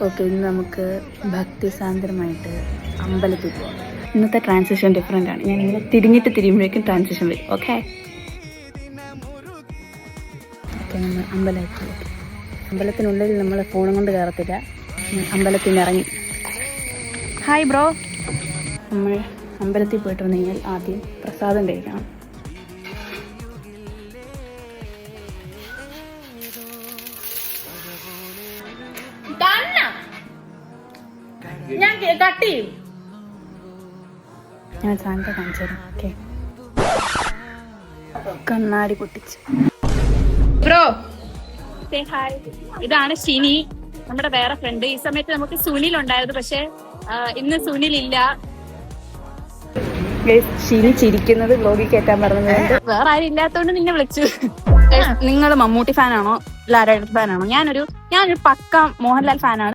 Okay, ഇന്ന് നമുക്ക് ഭക്തിസാന്ദ്രമായിട്ട് അമ്പലത്തിൽ പോകാം. ഇന്നത്തെ ട്രാൻസിഷൻ ഡിഫറെൻ്റ് ആണ്. ഞാൻ ഇങ്ങനെ തിരിയുമ്പോഴേക്കും ട്രാൻസിഷൻ വരും. ഓക്കെ നമ്മൾ അമ്പലത്തിൽ, അമ്പലത്തിനുള്ളിൽ നമ്മൾ ഫോണും കൊണ്ട് കയറത്തില്ല. അമ്പലത്തിൽ നിന്ന് ഇറങ്ങി. Hi bro. നമ്മൾ അമ്പലത്തിൽ പോയിട്ട് വന്നു കഴിഞ്ഞാൽ ആദ്യം പ്രസാദം കഴിക്കണം. ഞാൻ സാധനത്തെ കാണിച്ചു തരാം. ഓക്കെ, കണ്ണാടി പൊട്ടിച്ച്. ബ്രോ ഹായ്, ഇതാണ് ഷിനി, നമ്മുടെ വേറെ ഫ്രണ്ട്. ഈ സമയത്ത് നമുക്ക് സുനിൽ ഉണ്ടായിരുന്നു, പക്ഷെ ഇന്ന് സുനിൽ ഇല്ല. ഷിനി ചിരിക്കുന്നത് വ്ലോഗിൽ കേട്ടാൻ പറഞ്ഞത്. വേറെ ആരും ഇല്ലാത്തോണ്ട് നിന്നെ വിളിച്ചു. നിങ്ങൾ മമ്മൂട്ടി ഫാനാണോ ലാലേട്ടൻ ഫാനാണോ? ഞാനൊരു പക്ക മോഹൻലാൽ ഫാനാണ്.